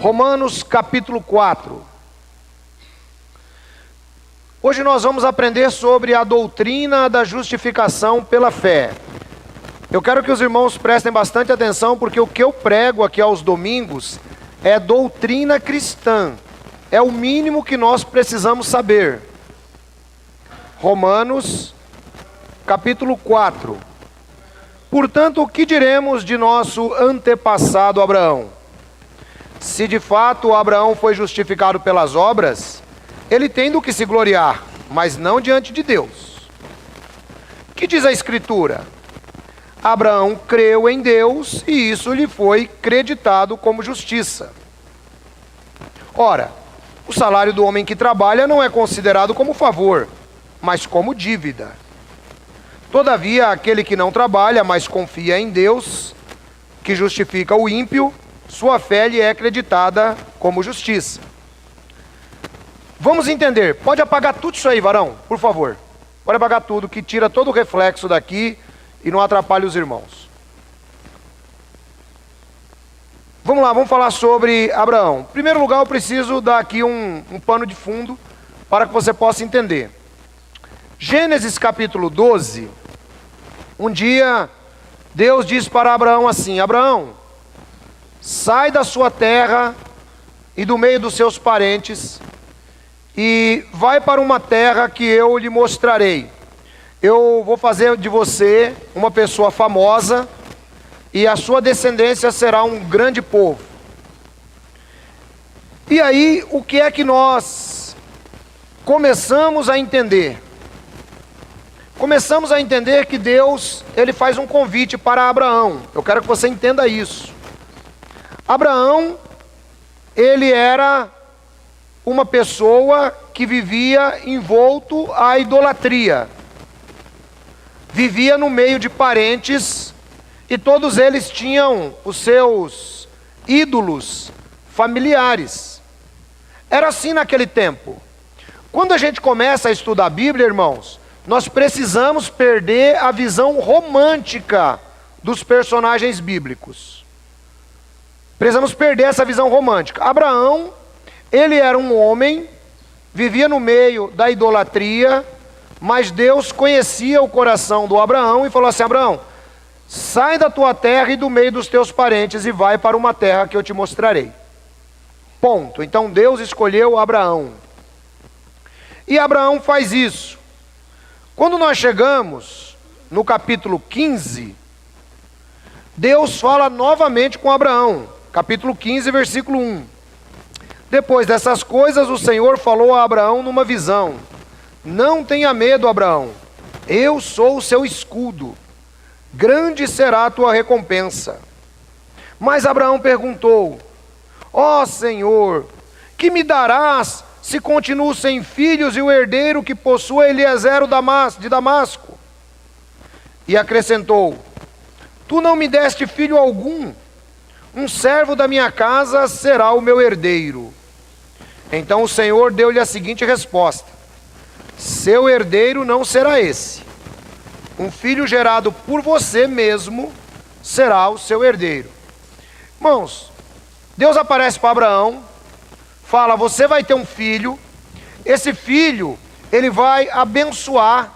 Romanos capítulo 4. Hoje nós vamos aprender sobre a doutrina da justificação pela fé. Eu quero que os irmãos prestem bastante atenção, porque o que eu prego aqui aos domingos é doutrina cristã. É o mínimo que nós precisamos saber. Romanos capítulo 4. Portanto, o que diremos de nosso antepassado Abraão? Se de fato Abraão foi justificado pelas obras, ele tem do que se gloriar, mas não diante de Deus. Que diz a Escritura? Abraão creu em Deus e isso lhe foi creditado como justiça. Ora, o salário do homem que trabalha não é considerado como favor, mas como dívida. Todavia, aquele que não trabalha, mas confia em Deus, que justifica o ímpio, sua fé lhe é acreditada como justiça. Vamos entender. Pode apagar tudo isso aí, varão, por favor. Pode apagar tudo, que tira todo o reflexo daqui e não atrapalhe os irmãos. Vamos lá, vamos falar sobre Abraão. Em primeiro lugar, eu preciso dar aqui um pano de fundo para que você possa entender. Gênesis capítulo 12, um dia Deus diz para Abraão assim: Abraão, sai da sua terra e do meio dos seus parentes e vai para uma terra que eu lhe mostrarei. Eu vou fazer de você uma pessoa famosa e a sua descendência será um grande povo. E aí, o que é que nós começamos a entender? Começamos a entender que Deus, ele faz um convite para Abraão. Eu quero que você entenda isso. Abraão, ele era uma pessoa que vivia envolto à idolatria. Vivia no meio de parentes e todos eles tinham os seus ídolos familiares. Era assim naquele tempo. Quando a gente começa a estudar a Bíblia, irmãos, nós precisamos perder a visão romântica dos personagens bíblicos. Precisamos perder essa visão romântica. Abraão, ele era um homem, vivia no meio da idolatria, mas Deus conhecia o coração do Abraão e falou assim: Abraão, sai da tua terra e do meio dos teus parentes e vai para uma terra que eu te mostrarei. Ponto. Então Deus escolheu Abraão. E Abraão faz isso. Quando nós chegamos no capítulo 15, Deus fala novamente com Abraão. Capítulo 15, versículo 1. Depois dessas coisas, o Senhor falou a Abraão numa visão: não tenha medo, Abraão, eu sou o seu escudo, grande será a tua recompensa. Mas Abraão perguntou: ó Senhor, que me darás se continuo sem filhos e o herdeiro que possua Eliezer de Damasco? E acrescentou: tu não me deste filho algum, um servo da minha casa será o meu herdeiro. Então o Senhor deu-lhe a seguinte resposta: seu herdeiro não será esse. Um filho gerado por você mesmo será o seu herdeiro. Irmãos, Deus aparece para Abraão, fala: você vai ter um filho, esse filho, ele vai abençoar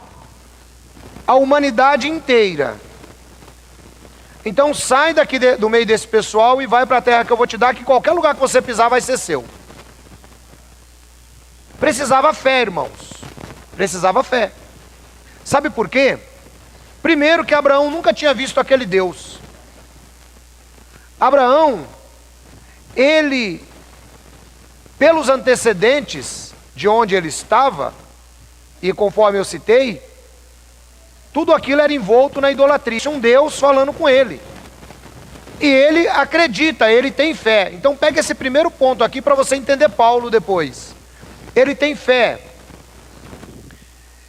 a humanidade inteira. Então sai daqui do meio desse pessoal e vai para a terra que eu vou te dar, que qualquer lugar que você pisar vai ser seu. Precisava fé, irmãos. Precisava fé. Sabe por quê? Primeiro que Abraão nunca tinha visto aquele Deus. Abraão, ele, pelos antecedentes de onde ele estava, e conforme eu citei, tudo aquilo era envolto na idolatria. Tinha um Deus falando com ele. E ele acredita, ele tem fé. Então pega esse primeiro ponto aqui para você entender Paulo depois. Ele tem fé.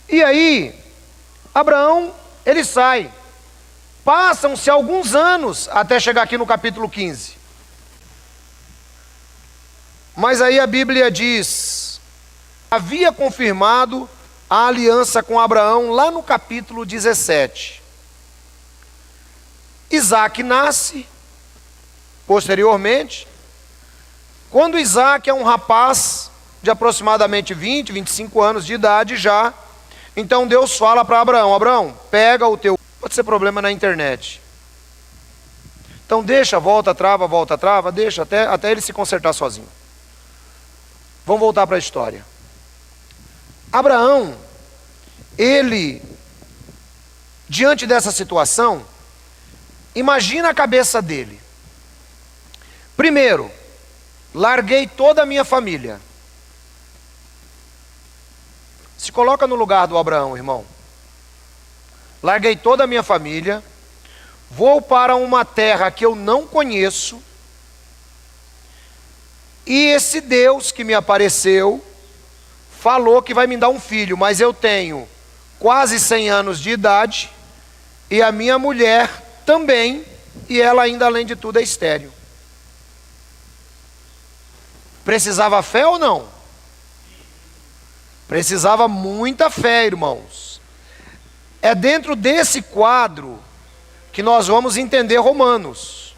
E aí, Abraão, ele sai. Passam-se alguns anos até chegar aqui no capítulo 15. Mas aí a Bíblia diz: havia confirmado a aliança com Abraão lá no capítulo 17. Isaac nasce posteriormente. Quando Isaac é um rapaz de aproximadamente 20, 25 anos de idade já, então Deus fala para Abraão: Abraão, pega o teu... Pode ser problema na internet. Então deixa, volta, trava, deixa até ele se consertar sozinho. Vamos voltar para a história. Abraão, ele, diante dessa situação, imagina a cabeça dele. Primeiro, larguei toda a minha família. Se coloca no lugar do Abraão, irmão. Larguei toda a minha família, vou para uma terra que eu não conheço, e esse Deus que me apareceu falou que vai me dar um filho, mas eu tenho quase 100 anos de idade, e a minha mulher também, e ela ainda além de tudo é estéril. Precisava fé ou não? Precisava muita fé, irmãos. É dentro desse quadro que nós vamos entender Romanos.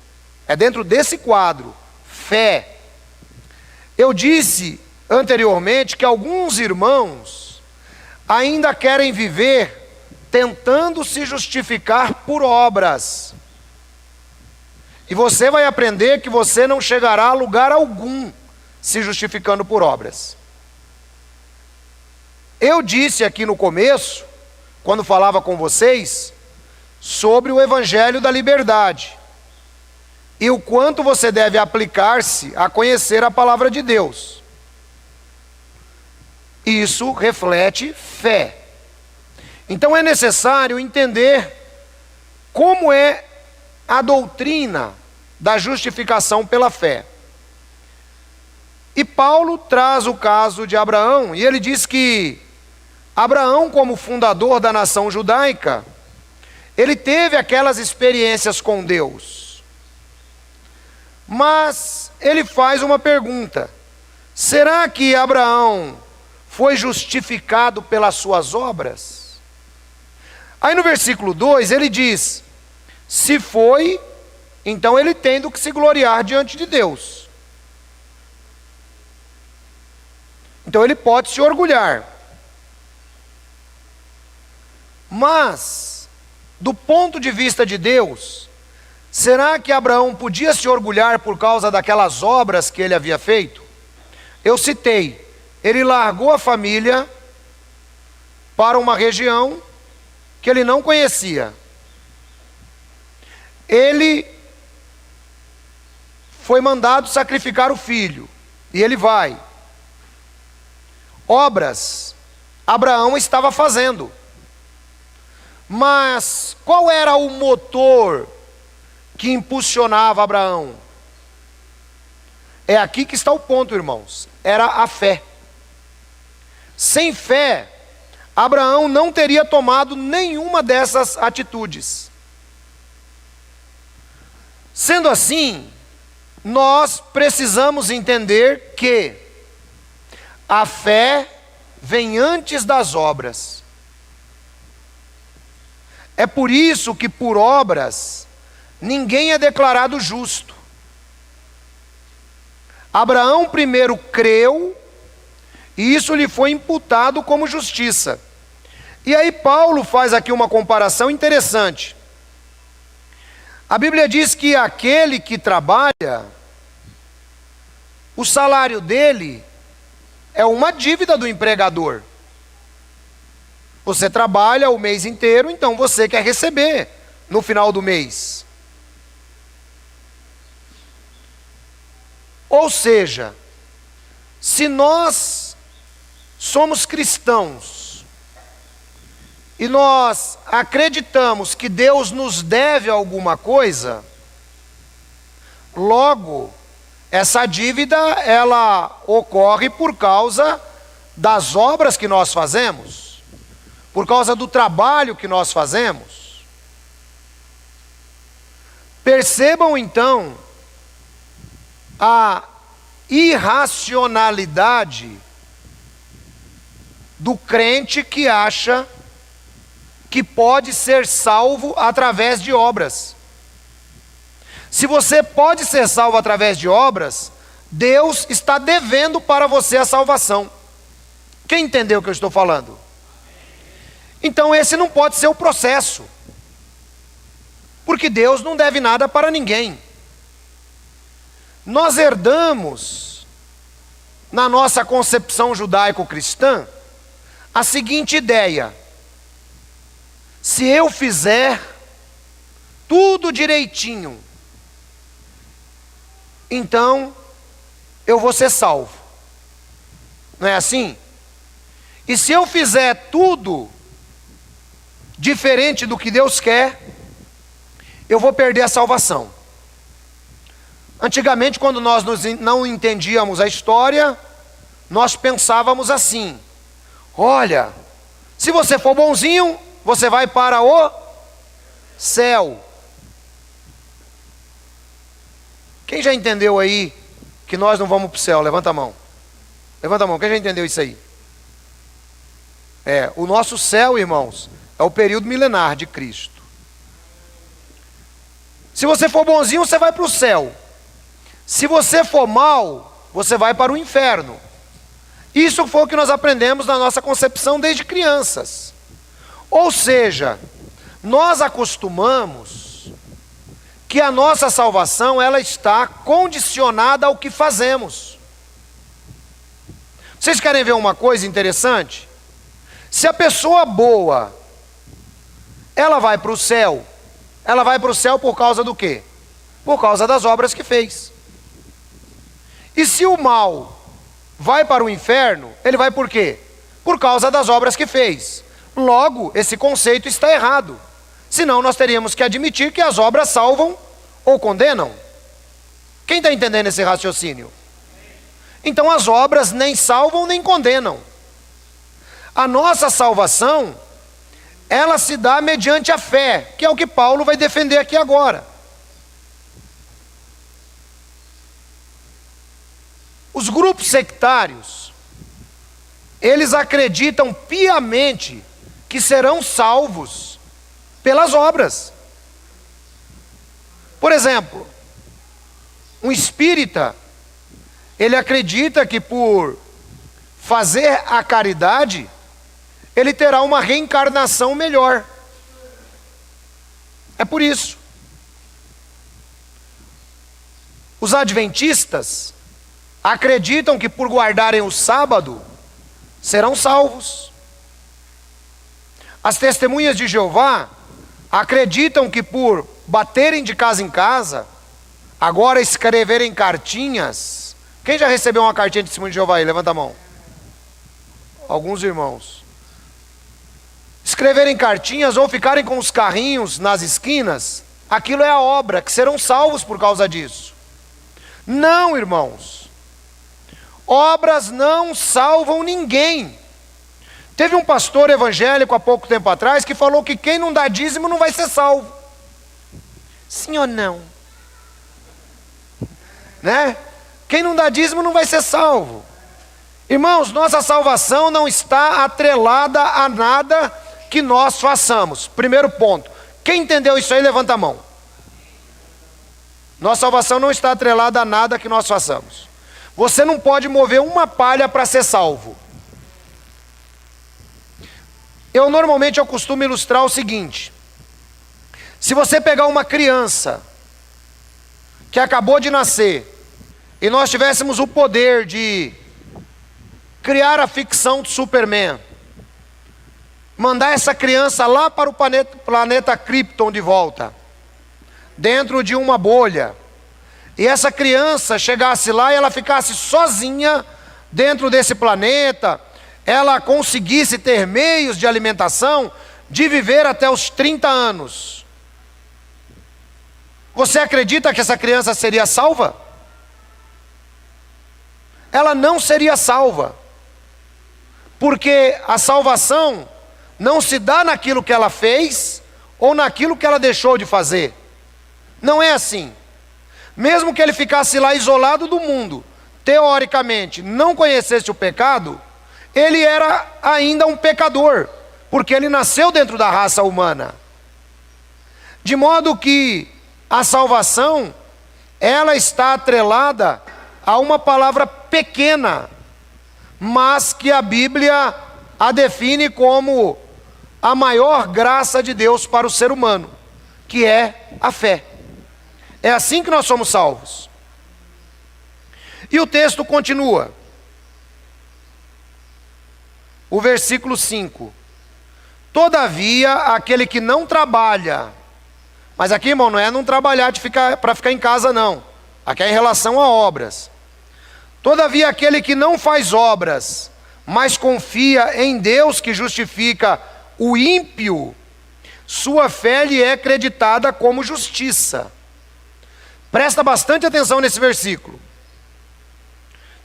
É dentro desse quadro, fé. Eu disse anteriormente que alguns irmãos ainda querem viver tentando se justificar por obras. E você vai aprender que você não chegará a lugar algum se justificando por obras. Eu disse aqui no começo, quando falava com vocês, sobre o Evangelho da Liberdade e o quanto você deve aplicar-se a conhecer a palavra de Deus. Isso reflete fé. Então é necessário entender como é a doutrina da justificação pela fé. E Paulo traz o caso de Abraão, e ele diz que Abraão, como fundador da nação judaica, ele teve aquelas experiências com Deus. Mas ele faz uma pergunta: será que Abraão foi justificado pelas suas obras? Aí no versículo 2 ele diz: se foi, então ele tem do que se gloriar diante de Deus. Então ele pode se orgulhar. Mas, do ponto de vista de Deus, será que Abraão podia se orgulhar por causa daquelas obras que ele havia feito? Eu citei, ele largou a família para uma região que ele não conhecia. Ele foi mandado sacrificar o filho, e ele vai. Obras, Abraão estava fazendo. Mas qual era o motor que impulsionava Abraão? É aqui que está o ponto, irmãos. Era a fé. Sem fé, Abraão não teria tomado nenhuma dessas atitudes. Sendo assim, nós precisamos entender que a fé vem antes das obras. É por isso que por obras ninguém é declarado justo. Abraão primeiro creu, e isso lhe foi imputado como justiça. E aí Paulo faz aqui uma comparação interessante. A Bíblia diz que aquele que trabalha, o salário dele é uma dívida do empregador. Você trabalha o mês inteiro, então você quer receber no final do mês. Ou seja, se nós somos cristãos e nós acreditamos que Deus nos deve alguma coisa, logo, essa dívida ela ocorre por causa das obras que nós fazemos. Por causa do trabalho que nós fazemos. Percebam então a irracionalidade do crente que acha que pode ser salvo através de obras. Se você pode ser salvo através de obras, Deus está devendo para você a salvação. Quem entendeu o que eu estou falando? Então esse não pode ser o processo, porque Deus não deve nada para ninguém. Nós herdamos, na nossa concepção judaico-cristã, a seguinte ideia: se eu fizer tudo direitinho, então eu vou ser salvo. Não é assim? E se eu fizer tudo diferente do que Deus quer, eu vou perder a salvação. Antigamente, quando nós não entendíamos a história, nós pensávamos assim: olha, se você for bonzinho, você vai para o céu. Quem já entendeu aí que nós não vamos para o céu? Levanta a mão. Levanta a mão, quem já entendeu isso aí? O nosso céu, irmãos, é o período milenar de Cristo. Se você for bonzinho, você vai para o céu. Se você for mal, você vai para o inferno. Isso foi o que nós aprendemos na nossa concepção desde crianças. Ou seja, nós acostumamos que a nossa salvação, ela está condicionada ao que fazemos. Vocês querem ver uma coisa interessante? Se a pessoa boa, ela vai para o céu, ela vai para o céu por causa do quê? Por causa das obras que fez. E se o mal vai para o inferno, ele vai por quê? Por causa das obras que fez. Logo, esse conceito está errado. Senão nós teríamos que admitir que as obras salvam ou condenam. Quem está entendendo esse raciocínio? Então as obras nem salvam nem condenam. A nossa salvação, ela se dá mediante a fé, que é o que Paulo vai defender aqui agora. Os grupos sectários, eles acreditam piamente que serão salvos pelas obras. Por exemplo, um espírita, ele acredita que por fazer a caridade, ele terá uma reencarnação melhor. É por isso. Os adventistas acreditam que por guardarem o sábado, serão salvos. As testemunhas de Jeová acreditam que por baterem de casa em casa, agora escreverem cartinhas. Quem já recebeu uma cartinha de testemunho de Jeová aí? Levanta a mão. Alguns irmãos. Escreverem cartinhas ou ficarem com os carrinhos nas esquinas, aquilo é a obra, que serão salvos por causa disso. Não, irmãos. Obras não salvam ninguém. Teve um pastor evangélico há pouco tempo atrás que falou que quem não dá dízimo não vai ser salvo. Sim ou não? Né? Quem não dá dízimo não vai ser salvo. Irmãos, nossa salvação não está atrelada a nada que nós façamos. Primeiro ponto. Quem entendeu isso aí, levanta a mão. Nossa salvação não está atrelada a nada que nós façamos. Você não pode mover uma palha para ser salvo. Normalmente eu costumo ilustrar o seguinte: se você pegar uma criança que acabou de nascer e nós tivéssemos o poder de criar a ficção de Superman, mandar essa criança lá para o planeta Krypton de volta, dentro de uma bolha, e essa criança chegasse lá e ela ficasse sozinha dentro desse planeta, ela conseguisse ter meios de alimentação, de viver até os 30 anos. Você acredita que essa criança seria salva? Ela não seria salva, porque a salvação não se dá naquilo que ela fez ou naquilo que ela deixou de fazer. Não é assim. Mesmo que ele ficasse lá isolado do mundo, teoricamente não conhecesse o pecado, ele era ainda um pecador, porque ele nasceu dentro da raça humana. De modo que a salvação ela está atrelada a uma palavra pequena, mas que a Bíblia a define como a maior graça de Deus para o ser humano, que é a fé. É assim que nós somos salvos. E o texto continua. O versículo 5. Todavia, aquele que não trabalha, mas aqui, irmão, não é não trabalhar para ficar em casa, não. Aqui é em relação a obras. Todavia, aquele que não faz obras, mas confia em Deus que justifica o ímpio, sua fé lhe é creditada como justiça. Presta bastante atenção nesse versículo.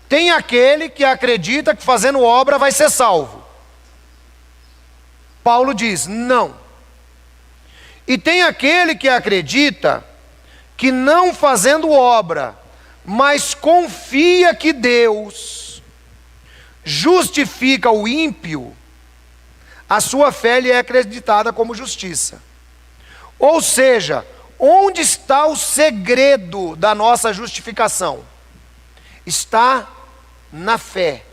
Tem aquele que acredita que fazendo obra vai ser salvo. Paulo diz, não. E tem aquele que acredita que não fazendo obra, mas confia que Deus justifica o ímpio, a sua fé lhe é acreditada como justiça. Ou seja, onde está o segredo da nossa justificação? Está na fé.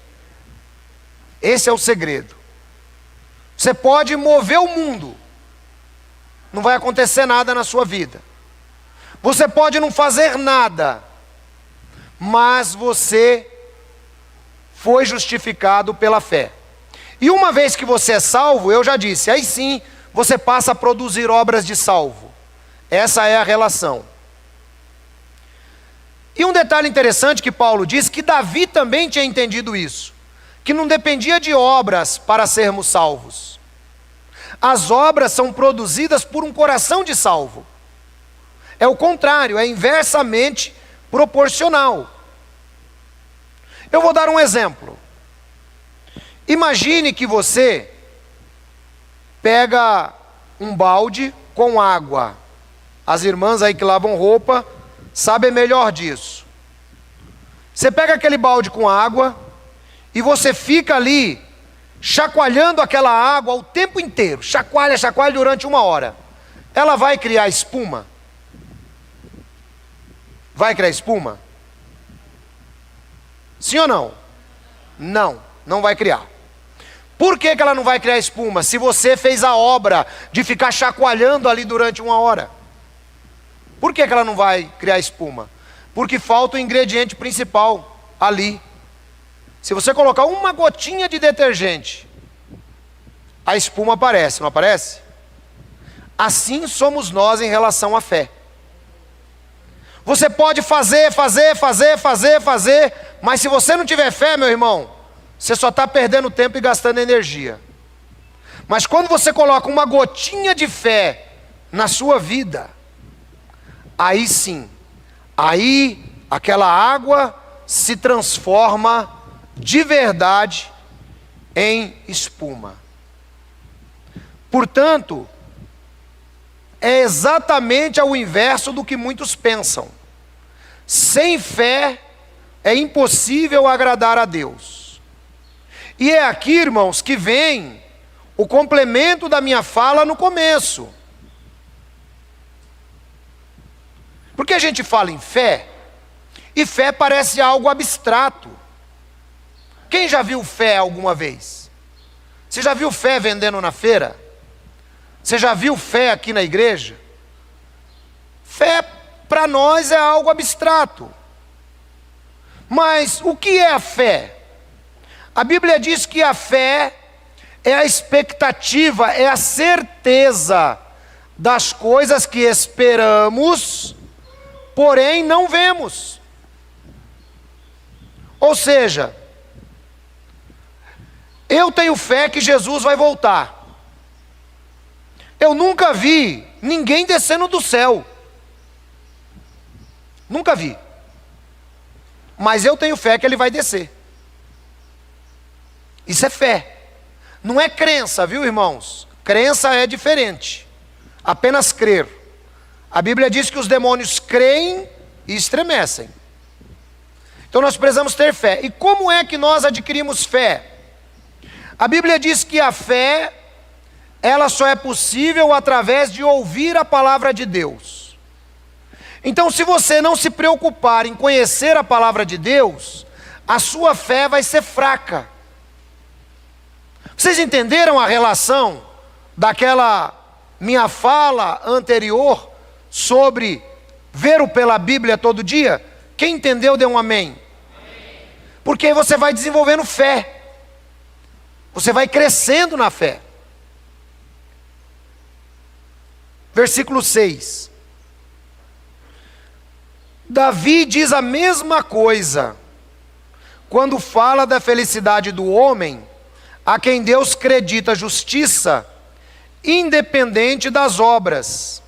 Esse é o segredo. Você pode mover o mundo, não vai acontecer nada na sua vida. Você pode não fazer nada, mas você foi justificado pela fé. E uma vez que você é salvo, eu já disse, aí sim você passa a produzir obras de salvo. Essa é a relação. E um detalhe interessante que Paulo diz, que Davi também tinha entendido isso, que não dependia de obras para sermos salvos. As obras são produzidas por um coração de salvo. É o contrário, é inversamente proporcional. Eu vou dar um exemplo. Imagine que você pega um balde com água. As irmãs aí que lavam roupa sabem melhor disso. Você pega aquele balde com água e você fica ali chacoalhando aquela água o tempo inteiro. Chacoalha durante 1 hora. Ela vai criar espuma? Vai criar espuma? Sim ou não? Não, não vai criar. Por que ela não vai criar espuma? Se você fez a obra de ficar chacoalhando ali durante 1 hora. Por que ela não vai criar espuma? Porque falta o ingrediente principal ali. Se você colocar uma gotinha de detergente, a espuma aparece, não aparece? Assim somos nós em relação à fé. Você pode fazer, mas se você não tiver fé, meu irmão, você só está perdendo tempo e gastando energia. Mas quando você coloca uma gotinha de fé na sua vida, aí sim, aí aquela água se transforma de verdade em espuma. Portanto, é exatamente ao inverso do que muitos pensam. Sem fé é impossível agradar a Deus. E é aqui, irmãos, que vem o complemento da minha fala no começo. Porque a gente fala em fé, e fé parece algo abstrato. Quem já viu fé alguma vez? Você já viu fé vendendo na feira? Você já viu fé aqui na igreja? Fé para nós é algo abstrato. Mas o que é a fé? A Bíblia diz que a fé é a expectativa, é a certeza das coisas que esperamos, porém não vemos. Ou seja, eu tenho fé que Jesus vai voltar. Eu nunca vi ninguém descendo do céu. Nunca vi. Mas eu tenho fé que ele vai descer. Isso é fé. Não é crença, viu, irmãos? Crença é diferente. Apenas crer. A Bíblia diz que os demônios creem e estremecem. Então nós precisamos ter fé. E como é que nós adquirimos fé? A Bíblia diz que a fé, ela só é possível através de ouvir a palavra de Deus. Então, se você não se preocupar em conhecer a palavra de Deus, a sua fé vai ser fraca. Vocês entenderam a relação daquela minha fala anterior sobre ver pela Bíblia todo dia? Quem entendeu, dê um amém. Porque aí você vai desenvolvendo fé. Você vai crescendo na fé. Versículo 6. Davi diz a mesma coisa quando fala da felicidade do homem a quem Deus acredita justiça, independente das obras.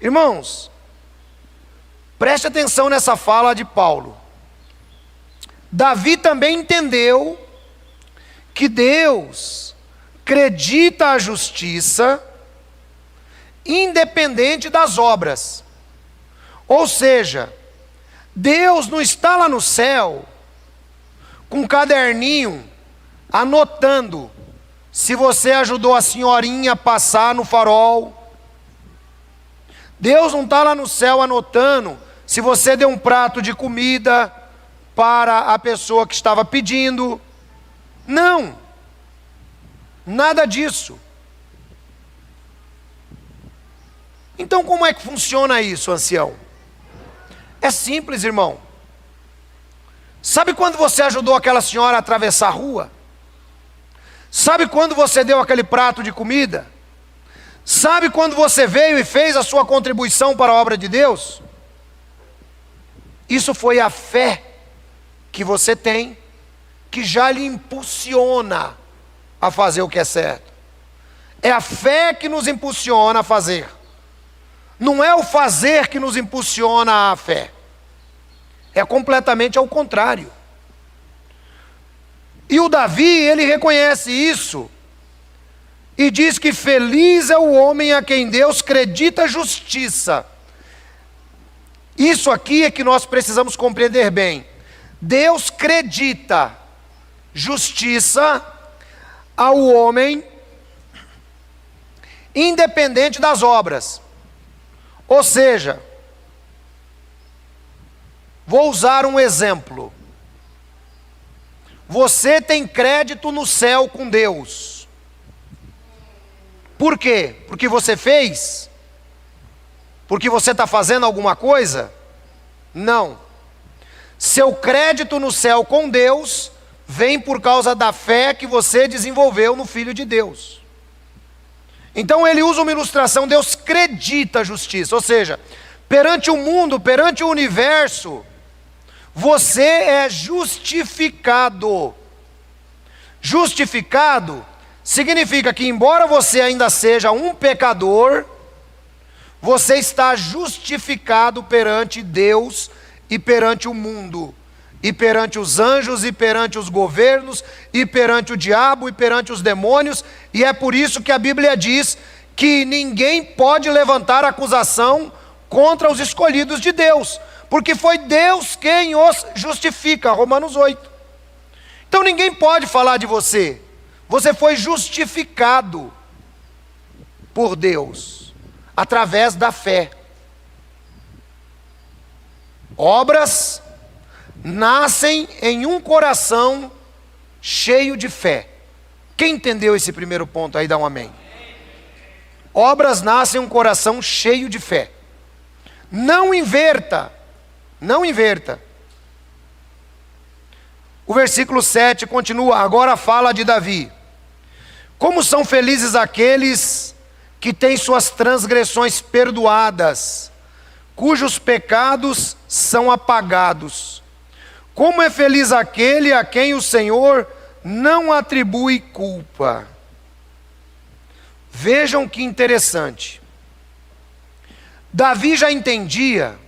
Irmãos, preste atenção nessa fala de Paulo. Davi também entendeu que Deus acredita a justiça, independente das obras. Ou seja, Deus não está lá no céu com um caderninho anotando se você ajudou a senhorinha a passar no farol. Deus não está lá no céu anotando se você deu um prato de comida para a pessoa que estava pedindo. Não, nada disso. Então como é que funciona isso, ancião? É simples, irmão. Sabe quando você ajudou aquela senhora a atravessar a rua? Sabe quando você deu aquele prato de comida? Sabe quando você veio e fez a sua contribuição para a obra de Deus? Isso foi a fé que você tem, que já lhe impulsiona a fazer o que é certo. É a fé que nos impulsiona a fazer. Não é o fazer que nos impulsiona à fé. É completamente ao contrário. E o Davi, ele reconhece isso. E diz que feliz é o homem a quem Deus acredita justiça. Isso aqui é que nós precisamos compreender bem. Deus acredita justiça ao homem, independente das obras. Ou seja, vou usar um exemplo. Você tem crédito no céu com Deus. Por quê? Porque você fez? Porque você está fazendo alguma coisa? Não. Seu crédito no céu com Deus vem por causa da fé que você desenvolveu no Filho de Deus. Então ele usa uma ilustração, Deus acredita a justiça, ou seja, perante o mundo, perante o universo, você é justificado. Justificado significa que embora você ainda seja um pecador, você está justificado perante Deus e perante o mundo, e perante os anjos, e perante os governos, e perante o diabo, e perante os demônios, e é por isso que a Bíblia diz que ninguém pode levantar acusação contra os escolhidos de Deus, porque foi Deus quem os justifica, Romanos 8. Então ninguém pode falar de você, você foi justificado por Deus, através da fé. Obras nascem em um coração cheio de fé. Quem entendeu esse primeiro ponto aí, dá um amém. Obras nascem em um coração cheio de fé. Não inverta, não inverta. O versículo 7 continua, agora fala de Davi. Como são felizes aqueles que têm suas transgressões perdoadas, cujos pecados são apagados. Como é feliz aquele a quem o Senhor não atribui culpa. Vejam que interessante. Davi já entendia,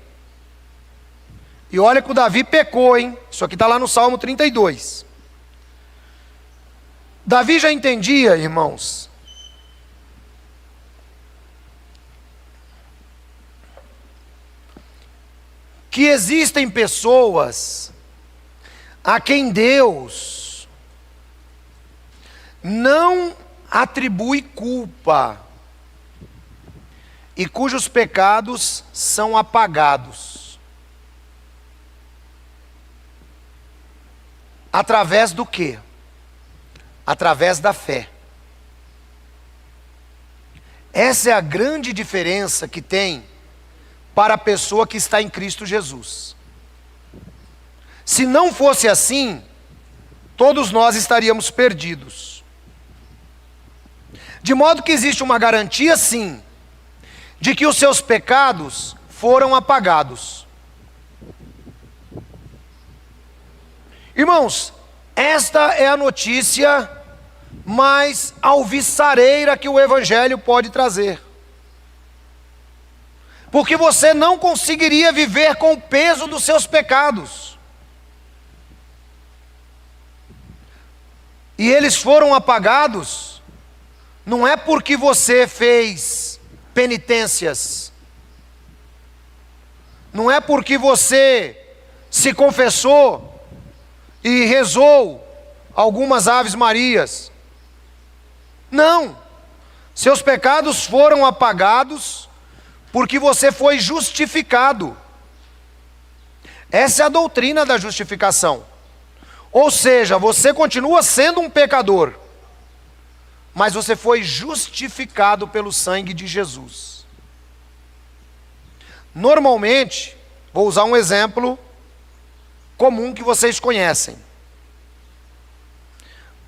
e olha que o Davi pecou, hein? Isso aqui está lá no Salmo 32. Davi já entendia, irmãos, que existem pessoas a quem Deus não atribui culpa. e cujos pecados são apagados. Através do quê? Através da fé. Essa é a grande diferença que tem para a pessoa que está em Cristo Jesus. Se não fosse assim, todos nós estaríamos perdidos. De modo que existe uma garantia, sim, de que os seus pecados foram apagados. Irmãos, esta é a notícia mais alvissareira que o Evangelho pode trazer. Porque você não conseguiria viver com o peso dos seus pecados. E eles foram apagados, não é porque você fez penitências, não é porque você se confessou e rezou algumas Aves Marias. Não, seus pecados foram apagados porque você foi justificado. Essa é a doutrina da justificação. Ou seja, você continua sendo um pecador, mas você foi justificado pelo sangue de Jesus. Normalmente, vou usar um exemplo comum que vocês conhecem.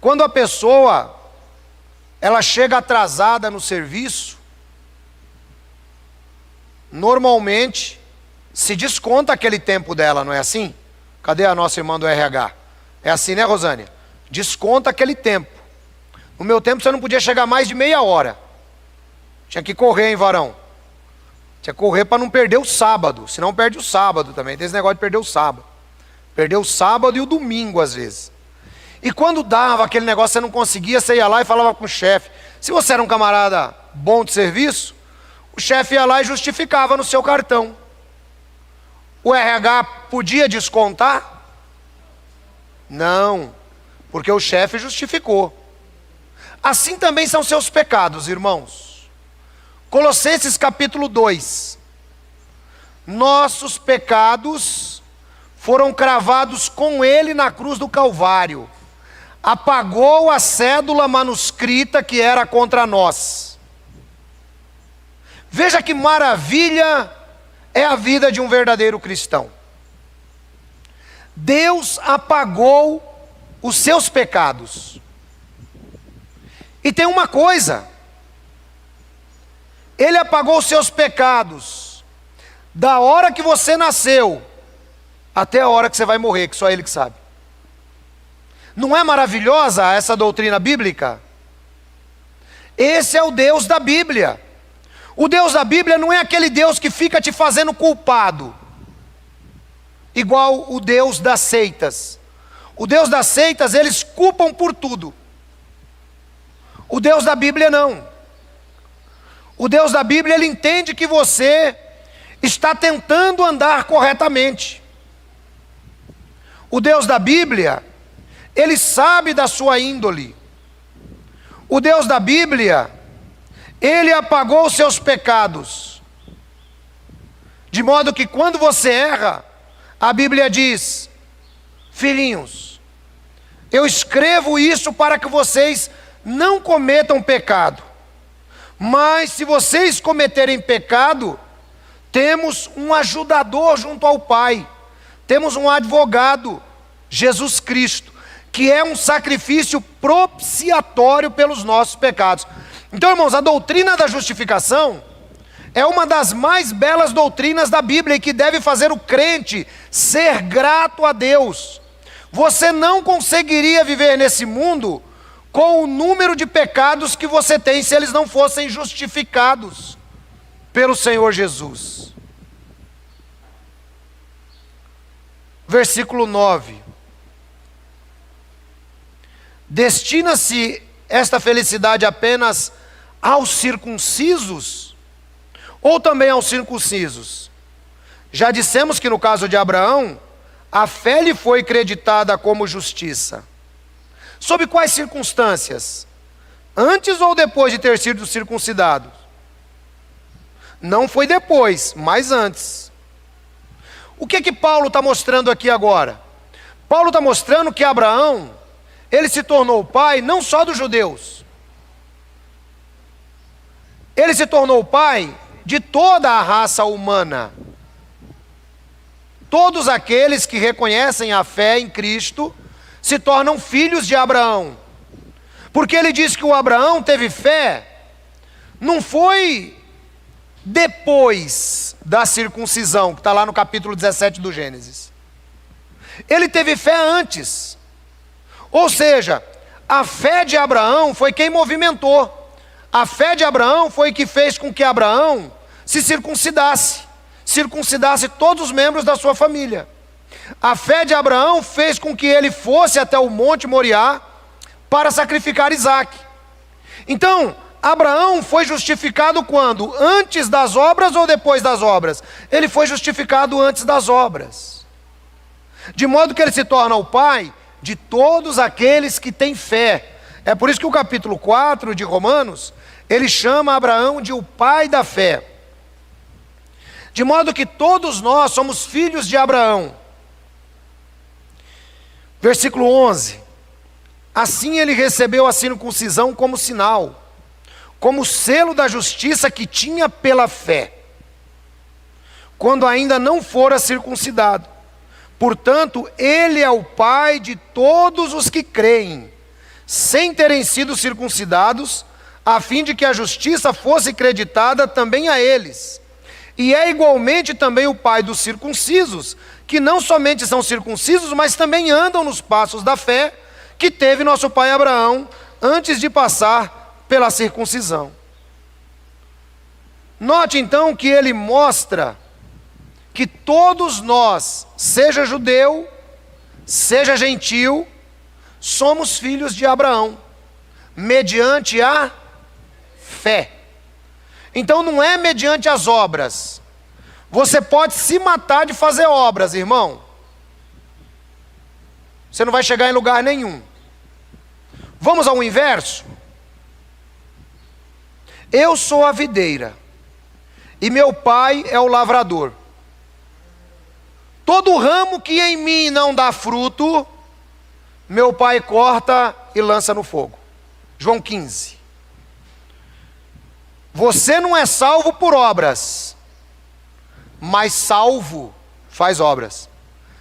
Quando a pessoa ela chega atrasada no serviço, normalmente se desconta aquele tempo dela, não é assim? Cadê a nossa irmã do RH? É assim, né, Rosânia? Desconta aquele tempo. No meu tempo você não podia chegar mais de meia hora. Tinha que correr, hein, varão? Tinha que correr para não perder o sábado, senão perde o sábado também. Tem esse negócio de perder o sábado. Perder o sábado e o domingo às vezes. E quando dava aquele negócio, você não conseguia, você ia lá e falava com o chefe. Se você era um camarada bom de serviço, o chefe ia lá e justificava no seu cartão. O RH podia descontar? Não, porque o chefe justificou. Assim também são seus pecados, irmãos. Colossenses capítulo 2. Nossos pecados foram cravados com ele na cruz do Calvário. Apagou a cédula manuscrita que era contra nós. Veja que maravilha é a vida de um verdadeiro cristão. Deus apagou os seus pecados. E tem uma coisa, Ele apagou os seus pecados da hora que você nasceu até a hora que você vai morrer, que só Ele que sabe. Não é maravilhosa essa doutrina bíblica? Esse é o Deus da Bíblia. O Deus da Bíblia não é aquele Deus que fica te fazendo culpado, igual o Deus das seitas. O Deus das seitas, eles culpam por tudo. O Deus da Bíblia não. O Deus da Bíblia, ele entende que você está tentando andar corretamente. O Deus da Bíblia, ele sabe da sua índole. O Deus da Bíblia, ele apagou os seus pecados. De modo que quando você erra, a Bíblia diz: filhinhos, eu escrevo isso para que vocês não cometam pecado. Mas se vocês cometerem pecado, temos um ajudador junto ao Pai. Temos um advogado, Jesus Cristo, que é um sacrifício propiciatório pelos nossos pecados. Então, irmãos, a doutrina da justificação é uma das mais belas doutrinas da Bíblia e que deve fazer o crente ser grato a Deus. Você não conseguiria viver nesse mundo com o número de pecados que você tem se eles não fossem justificados pelo Senhor Jesus. Versículo 9. Destina-se esta felicidade apenas aos circuncisos ou também aos circuncisos? Já dissemos que no caso de Abraão, a fé lhe foi creditada como justiça. Sob quais circunstâncias? Antes ou depois de ter sido circuncidado? Não foi depois, mas antes. O que Paulo está mostrando aqui agora? Paulo está mostrando que Abraão, ele se tornou pai não só dos judeus. Ele se tornou pai de toda a raça humana. Todos aqueles que reconhecem a fé em Cristo se tornam filhos de Abraão. Porque ele diz que o Abraão teve fé, não foi depois da circuncisão, que está lá no capítulo 17 do Gênesis. Ele teve fé antes. Ou seja, a fé de Abraão foi quem movimentou. A fé de Abraão foi que fez com que Abraão se circuncidasse todos os membros da sua família. A fé de Abraão fez com que ele fosse até o Monte Moriá para sacrificar Isaque. Então, Abraão foi justificado quando? Antes das obras ou depois das obras? Ele foi justificado antes das obras. De modo que ele se torna o pai de todos aqueles que têm fé. É por isso que o capítulo 4 de Romanos, ele chama Abraão de o pai da fé. De modo que todos nós somos filhos de Abraão. Versículo 11. Assim ele recebeu a circuncisão como sinal, como selo da justiça que tinha pela fé, quando ainda não fora circuncidado. Portanto, ele é o pai de todos os que creem, sem terem sido circuncidados, a fim de que a justiça fosse creditada também a eles. E é igualmente também o pai dos circuncisos, que não somente são circuncisos, mas também andam nos passos da fé que teve nosso pai Abraão antes de passar pela circuncisão. Note então que ele mostra que todos nós, seja judeu, seja gentil, somos filhos de Abraão, mediante a fé. Então não é mediante as obras. Você pode se matar de fazer obras, irmão. Você não vai chegar em lugar nenhum. Vamos ao inverso? Eu sou a videira e meu pai é o lavrador. Todo ramo que em mim não dá fruto, meu pai corta e lança no fogo. João 15. Você não é salvo por obras, mas salvo faz obras.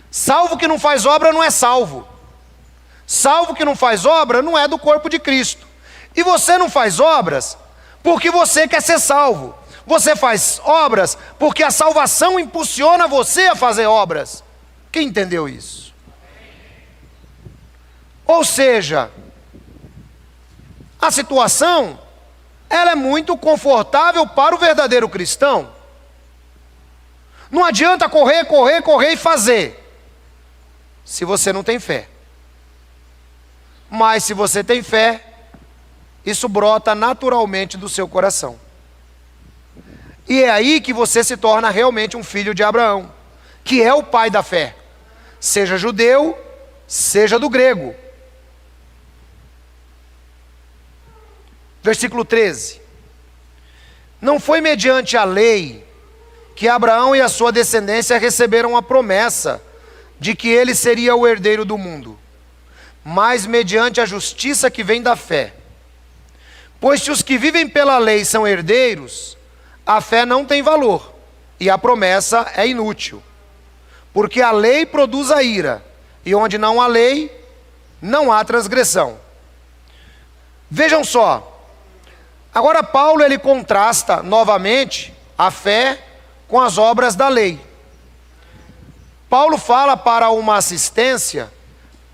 Salvo que não faz obra não é salvo. Salvo que não faz obra não é do corpo de Cristo. E você não faz obras porque você quer ser salvo. Você faz obras porque a salvação impulsiona você a fazer obras. Quem entendeu isso? Ou seja, a situação, ela é muito confortável para o verdadeiro cristão. Não adianta correr e fazer, se você não tem fé. Mas se você tem fé, isso brota naturalmente do seu coração. E é aí que você se torna realmente um filho de Abraão, que é o pai da fé, seja judeu, seja do grego. Versículo 13. Não foi mediante a lei que Abraão e a sua descendência receberam a promessa de que ele seria o herdeiro do mundo, mas mediante a justiça que vem da fé. Pois se os que vivem pela lei são herdeiros, a fé não tem valor, e a promessa é inútil. Porque a lei produz a ira, e onde não há lei, não há transgressão. Vejam só, agora Paulo ele contrasta novamente a fé com as obras da lei. Paulo fala para uma assistência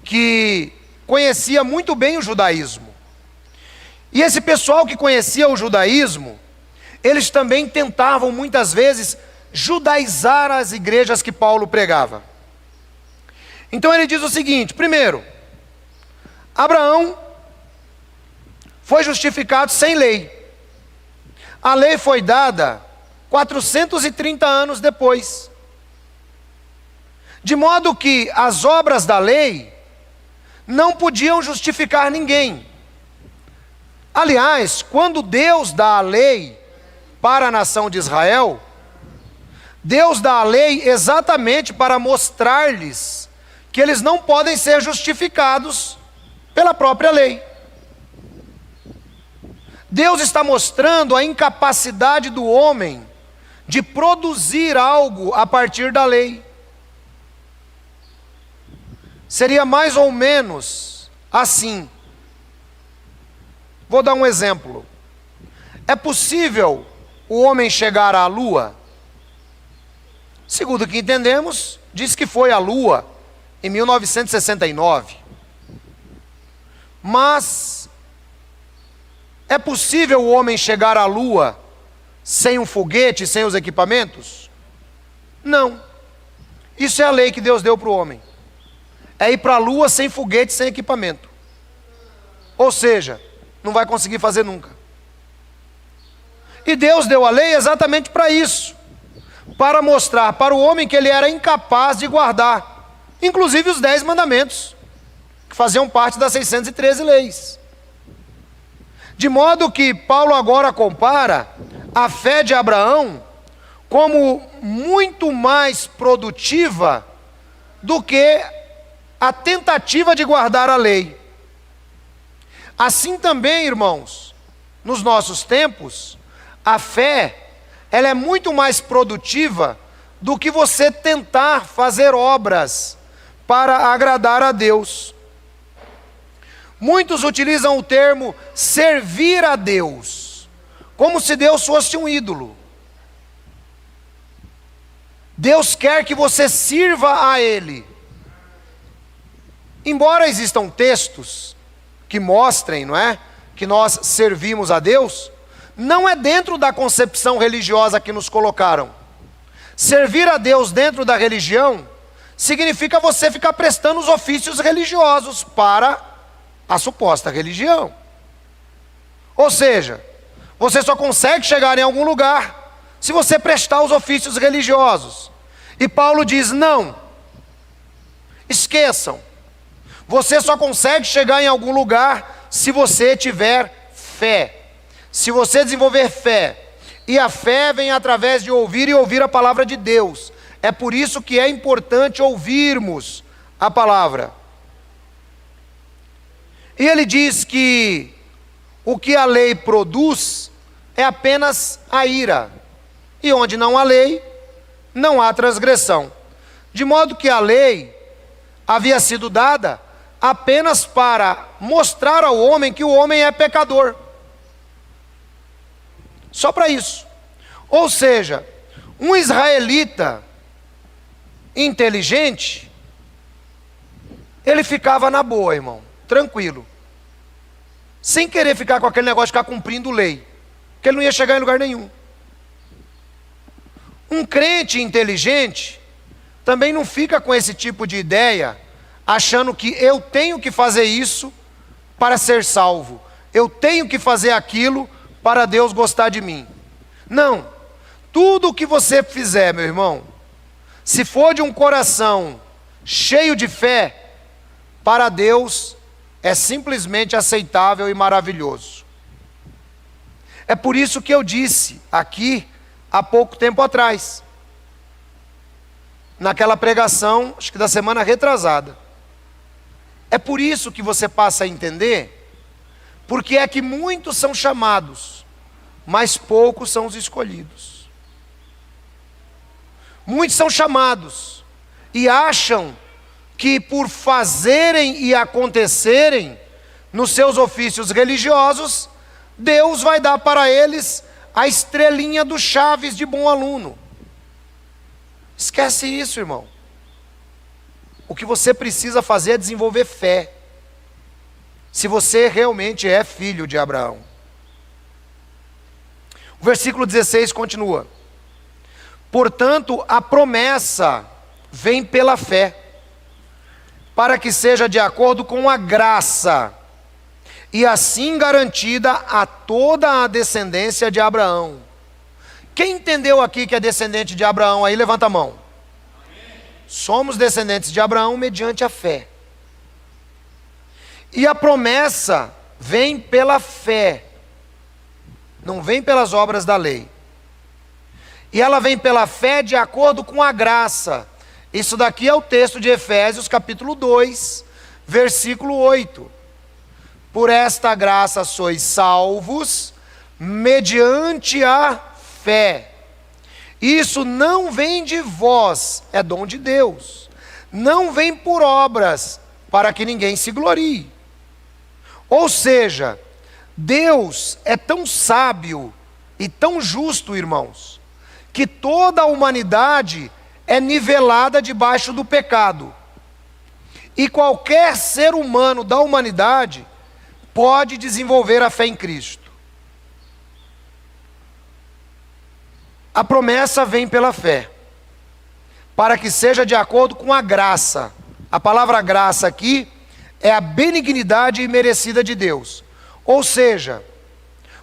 que conhecia muito bem o judaísmo. E esse pessoal que conhecia o judaísmo, eles também tentavam muitas vezes judaizar as igrejas que Paulo pregava. Então ele diz o seguinte: primeiro, Abraão foi justificado sem lei. A lei foi dada 430 anos depois. De modo que as obras da lei não podiam justificar ninguém. Aliás, quando Deus dá a lei para a nação de Israel, Deus dá a lei exatamente para mostrar-lhes que eles não podem ser justificados pela própria lei. Deus está mostrando a incapacidade do homem de produzir algo a partir da lei. Seria mais ou menos assim. Vou dar um exemplo. É possível o homem chegar à Lua? Segundo o que entendemos, diz que foi à Lua em 1969. Mas é possível o homem chegar à Lua sem um foguete, sem os equipamentos? Não. Isso é a lei que Deus deu para o homem. É ir para a Lua sem foguete, sem equipamento. Ou seja, não vai conseguir fazer nunca. E Deus deu a lei exatamente para isso. Para mostrar para o homem que ele era incapaz de guardar, inclusive os 10 mandamentos, que faziam parte das 613 leis. De modo que Paulo agora compara a fé de Abraão como muito mais produtiva do que a tentativa de guardar a lei. Assim também, irmãos, nos nossos tempos, a fé, ela é muito mais produtiva do que você tentar fazer obras para agradar a Deus. Muitos utilizam o termo servir a Deus, como se Deus fosse um ídolo. Deus quer que você sirva a Ele. Embora existam textos que mostrem, não é, que nós servimos a Deus, não é dentro da concepção religiosa que nos colocaram. Servir a Deus dentro da religião significa você ficar prestando os ofícios religiosos para a suposta religião. Ou seja, você só consegue chegar em algum lugar se você prestar os ofícios religiosos. E Paulo diz: não, esqueçam. Você só consegue chegar em algum lugar se você tiver fé. Se você desenvolver fé, e a fé vem através de ouvir e ouvir a palavra de Deus. É por isso que é importante ouvirmos a palavra. E ele diz que o que a lei produz é apenas a ira. E onde não há lei, não há transgressão. De modo que a lei havia sido dada apenas para mostrar ao homem que o homem é pecador. Só para isso. Ou seja, um israelita inteligente, ele ficava na boa, irmão, tranquilo, sem querer ficar com aquele negócio de ficar cumprindo lei, porque ele não ia chegar em lugar nenhum. Um crente inteligente também não fica com esse tipo de ideia, achando que eu tenho que fazer isso para ser salvo, eu tenho que fazer aquilo para Deus gostar de mim. Não, tudo o que você fizer, meu irmão, se for de um coração cheio de fé, para Deus é simplesmente aceitável e maravilhoso. É por isso que eu disse aqui há pouco tempo atrás, naquela pregação, acho que da semana retrasada. É por isso que você passa a entender, porque é que muitos são chamados, mas poucos são os escolhidos. Muitos são chamados e acham que por fazerem e acontecerem nos seus ofícios religiosos, Deus vai dar para eles a estrelinha do Chaves de bom aluno. Esquece isso, irmão. O que você precisa fazer é desenvolver fé, se você realmente é filho de Abraão. O versículo 16 continua: portanto, a promessa vem pela fé, para que seja de acordo com a graça, e assim garantida a toda a descendência de Abraão. Quem entendeu aqui que é descendente de Abraão aí, levanta a mão. Somos descendentes de Abraão mediante a fé. E a promessa vem pela fé, não vem pelas obras da lei. E ela vem pela fé de acordo com a graça. Isso daqui é o texto de Efésios capítulo 2, versículo 8. Por esta graça sois salvos, mediante a fé. Isso não vem de vós, é dom de Deus. Não vem por obras, para que ninguém se glorie. Ou seja, Deus é tão sábio e tão justo, irmãos, que toda a humanidade é nivelada debaixo do pecado. E qualquer ser humano da humanidade pode desenvolver a fé em Cristo. A promessa vem pela fé, para que seja de acordo com a graça. A palavra graça aqui é a benignidade imerecida de Deus. Ou seja,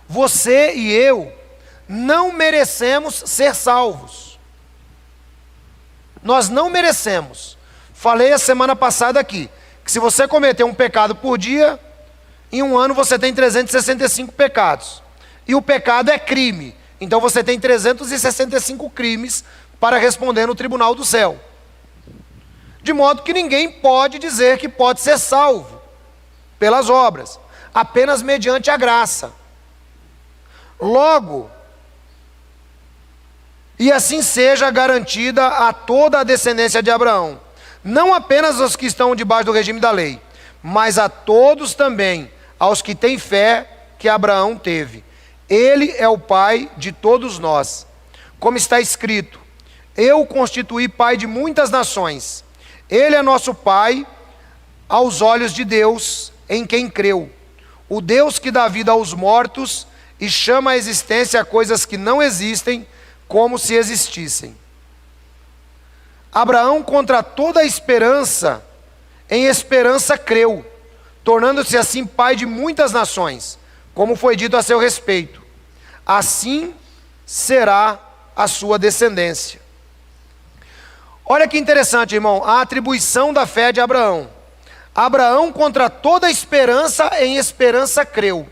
você e eu não merecemos ser salvos. Nós não merecemos. Falei a semana passada aqui, que se você cometer um pecado por dia, em um ano você tem 365 pecados. E o pecado é crime. Então você tem 365 crimes para responder no tribunal do céu. De modo que ninguém pode dizer que pode ser salvo pelas obras, apenas mediante a graça. Logo, e assim seja garantida a toda a descendência de Abraão, não apenas aos que estão debaixo do regime da lei, mas a todos também, aos que têm fé que Abraão teve. Ele é o pai de todos nós. Como está escrito, eu o constituí pai de muitas nações. Ele é nosso pai aos olhos de Deus, em quem creu. O Deus que dá vida aos mortos e chama à existência coisas que não existem, como se existissem. Abraão, contra toda a esperança, em esperança creu, tornando-se assim pai de muitas nações, como foi dito a seu respeito. Assim será a sua descendência. Olha que interessante, irmão, a atribuição da fé de Abraão. Abraão, contra toda esperança, em esperança creu.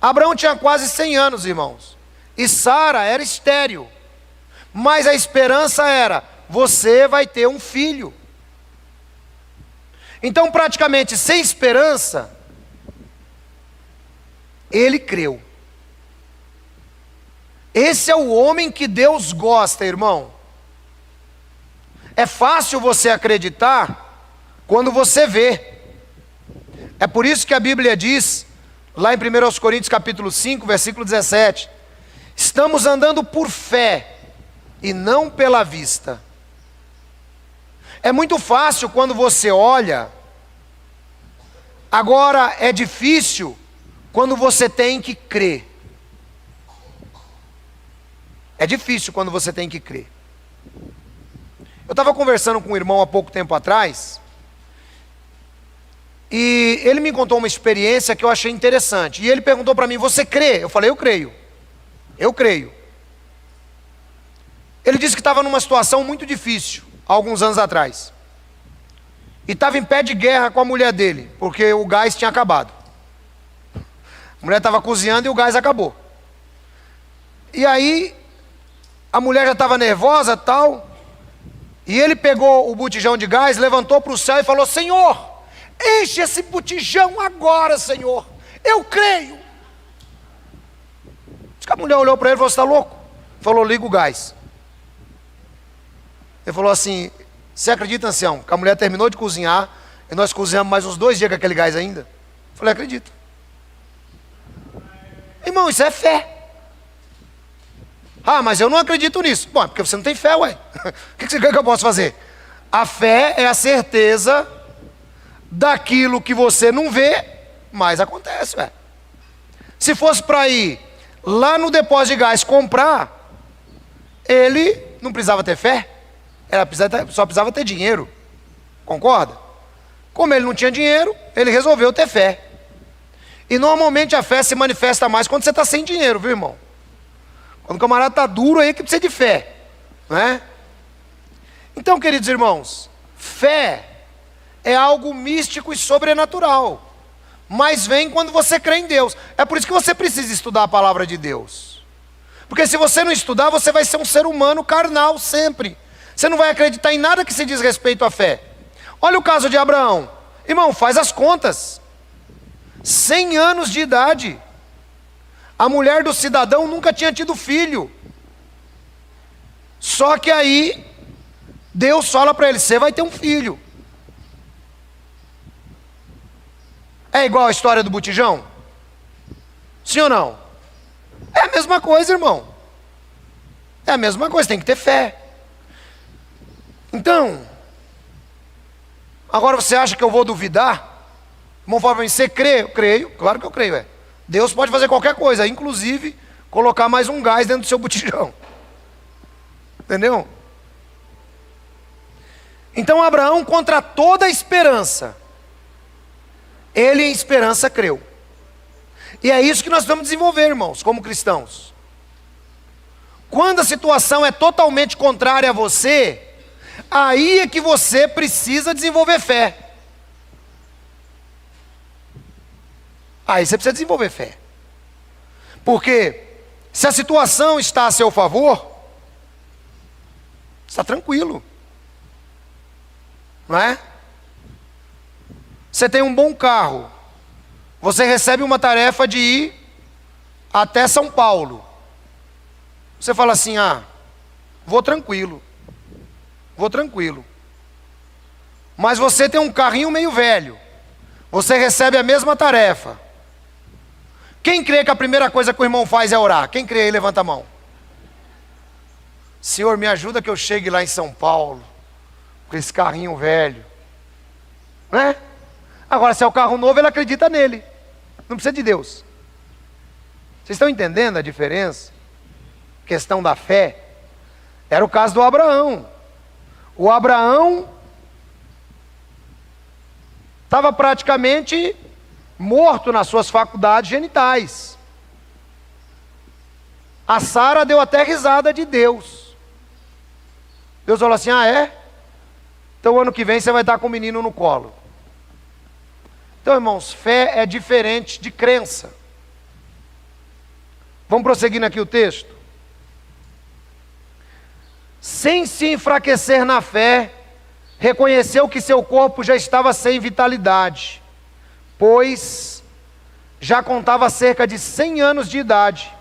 Abraão tinha quase 100 anos, irmãos, e Sara era estéril, mas a esperança era: você vai ter um filho. Então, praticamente sem esperança, ele creu. Esse é o homem que Deus gosta, irmão. É fácil você acreditar quando você vê. É por isso que a Bíblia diz, lá em 1 Coríntios capítulo 5, versículo 17, estamos andando por fé e não pela vista. É muito fácil quando você olha. Agora é difícil quando você tem que crer. É difícil quando você tem que crer. Eu estava conversando com um irmão há pouco tempo atrás, e ele me contou uma experiência que eu achei interessante. E ele perguntou para mim: você crê? Eu falei: eu creio. Eu creio. Ele disse que estava numa situação muito difícil, há alguns anos atrás. E estava em pé de guerra com a mulher dele, porque o gás tinha acabado. A mulher estava cozinhando e o gás acabou. E aí, a mulher já estava nervosa e tal, e ele pegou o botijão de gás, levantou para o céu e falou: Senhor, enche esse botijão agora, Senhor, eu creio. A mulher olhou para ele e falou: você está louco? Falou: liga o gás. Ele falou assim: você acredita, ancião, que a mulher terminou de cozinhar e nós cozinhamos mais uns 2 dias com aquele gás ainda? Eu falei: acredito. Irmão, isso é fé. Ah, mas eu não acredito nisso. Bom, é porque você não tem fé, ué. O que você quer que eu possa fazer? A fé é a certeza daquilo que você não vê, mas acontece, ué. Se fosse para ir lá no depósito de gás comprar, ele não precisava ter fé, só precisava ter dinheiro. Concorda? Como ele não tinha dinheiro, ele resolveu ter fé. E normalmente a fé se manifesta mais quando você está sem dinheiro, viu, irmão? Quando o camarada está duro, aí que precisa de fé, não é? Então, queridos irmãos, fé é algo místico e sobrenatural, mas vem quando você crê em Deus. É por isso que você precisa estudar a palavra de Deus, Porque se você não estudar, você vai ser um ser humano carnal sempre. Você não vai acreditar em nada que se diz respeito à fé. Olha o caso de Abraão. Irmão, faz as contas. 100 anos de idade. A mulher do cidadão nunca tinha tido filho. Só que aí, Deus fala para ele, você vai ter um filho. É igual a história do botijão? Sim ou não? É a mesma coisa, irmão. É a mesma coisa, tem que ter fé. Então, agora você acha que eu vou duvidar? Irmão, fala para mim, você crê? Eu creio, claro que eu creio. Deus pode fazer qualquer coisa, inclusive colocar mais um gás dentro do seu botijão. Entendeu? Então Abraão, contra toda a esperança, ele em esperança creu. E é isso que nós vamos desenvolver, irmãos, como cristãos. Quando a situação é totalmente contrária a você, aí é que você precisa desenvolver fé. Aí você precisa desenvolver fé. Porque se a situação está a seu favor, está tranquilo. Não é? Você tem um bom carro. Você recebe uma tarefa de ir até São Paulo. Você fala assim, vou tranquilo. Vou tranquilo. Mas você tem um carrinho meio velho. Você recebe a mesma tarefa. Quem crê que a primeira coisa que o irmão faz é orar? Quem crê aí, levanta a mão. Senhor, me ajuda que eu chegue lá em São Paulo, com esse carrinho velho. Né? Agora, se é o carro novo, ele acredita nele. Não precisa de Deus. Vocês estão entendendo a diferença? Questão da fé. Era o caso do Abraão. O Abraão estava praticamente morto nas suas faculdades genitais. A Sara deu até risada de Deus. Deus falou assim, é? Então ano que vem você vai estar com o menino no colo. Então, irmãos, fé é diferente de crença. Vamos prosseguindo aqui o texto. Sem se enfraquecer na fé, reconheceu que seu corpo já estava sem vitalidade, pois já contava cerca de 100 anos de idade,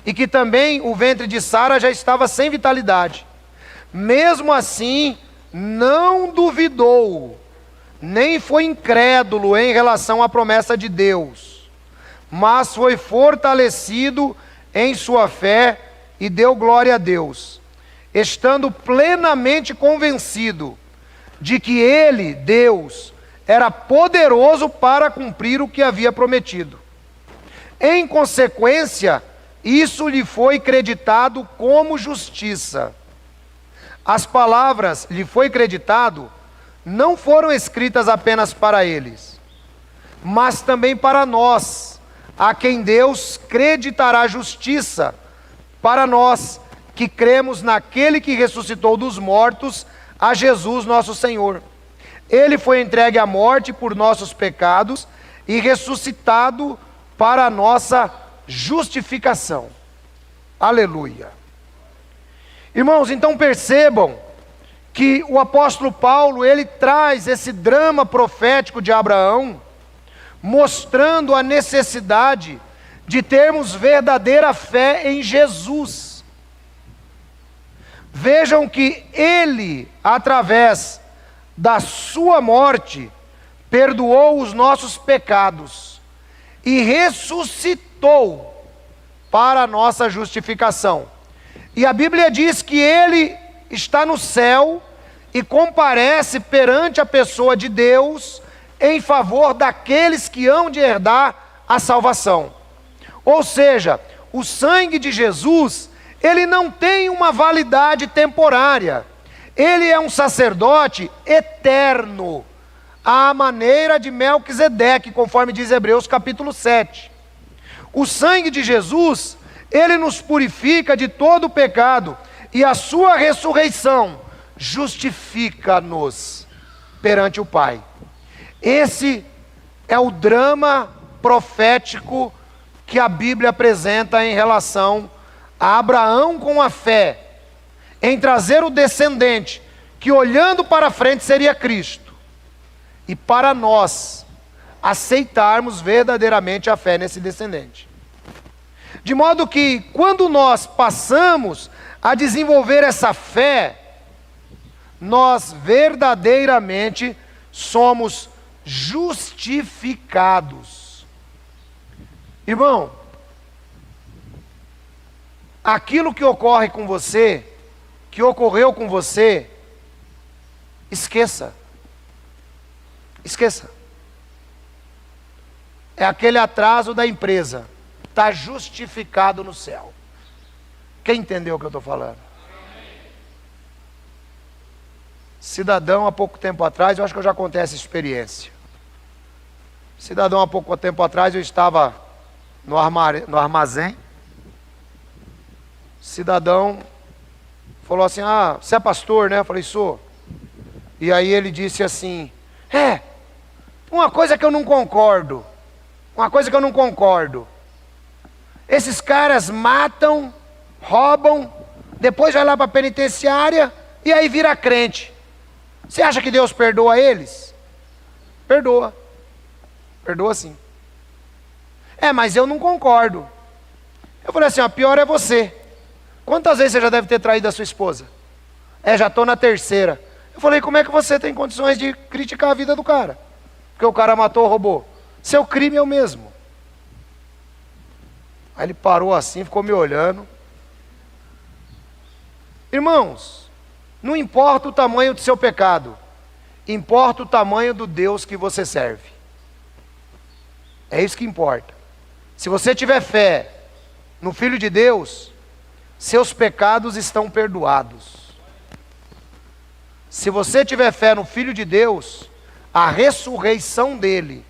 e que também o ventre de Sara já estava sem vitalidade. Mesmo assim, não duvidou, nem foi incrédulo em relação à promessa de Deus, mas foi fortalecido em sua fé e deu glória a Deus, estando plenamente convencido de que ele, Deus, era poderoso para cumprir o que havia prometido. Em consequência, isso lhe foi creditado como justiça. As palavras lhe foi creditado não foram escritas apenas para eles, mas também para nós, a quem Deus creditará justiça, para nós que cremos naquele que ressuscitou dos mortos, a Jesus nosso Senhor. Ele foi entregue à morte por nossos pecados e ressuscitado para a nossa justificação. Aleluia. Irmãos, então percebam que o apóstolo Paulo, ele traz esse drama profético de Abraão, mostrando a necessidade de termos verdadeira fé em Jesus. Vejam que ele, através da sua morte, perdoou os nossos pecados e ressuscitou para a nossa justificação. E a Bíblia diz que ele está no céu e comparece perante a pessoa de Deus em favor daqueles que hão de herdar a salvação. Ou seja, o sangue de Jesus, ele não tem uma validade temporária. Ele é um sacerdote eterno, à maneira de Melquisedeque, conforme diz Hebreus capítulo 7. O sangue de Jesus, ele nos purifica de todo o pecado, e a sua ressurreição justifica-nos perante o Pai. Esse é o drama profético que a Bíblia apresenta em relação a Abraão com a fé em trazer o descendente, que olhando para frente seria Cristo, e para nós aceitarmos verdadeiramente a fé nesse descendente. De modo que, quando nós passamos a desenvolver essa fé, nós verdadeiramente somos justificados. Irmão, aquilo que ocorre com você, que ocorreu com você, esqueça. Esqueça. É aquele atraso da empresa. Está justificado no céu. Quem entendeu o que eu estou falando? Cidadão, há pouco tempo atrás, eu acho que eu já contei essa experiência. Cidadão, há pouco tempo atrás, eu estava no armazém. Cidadão falou assim: ah, você é pastor, né? Eu falei: sou. E aí ele disse assim: uma coisa que eu não concordo. Uma coisa que eu não concordo. Esses caras matam, roubam, depois vai lá para a penitenciária e aí vira crente. Você acha que Deus perdoa eles? Perdoa. Perdoa sim. Mas eu não concordo. Eu falei assim: ó, pior é você. Quantas vezes você já deve ter traído a sua esposa? Já estou na terceira. Eu falei: como é que você tem condições de criticar a vida do cara? Porque o cara matou, roubou. Seu crime é o mesmo. Aí ele parou assim, ficou me olhando. Irmãos, não importa o tamanho do seu pecado, importa o tamanho do Deus que você serve. É isso que importa. Se você tiver fé no Filho de Deus, seus pecados estão perdoados. Se você tiver fé no Filho de Deus, a ressurreição dele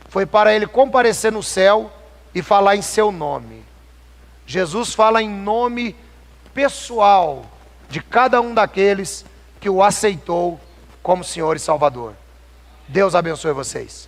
foi para ele comparecer no céu e falar em seu nome. Jesus fala em nome pessoal de cada um daqueles que o aceitou como Senhor e Salvador. Deus abençoe vocês.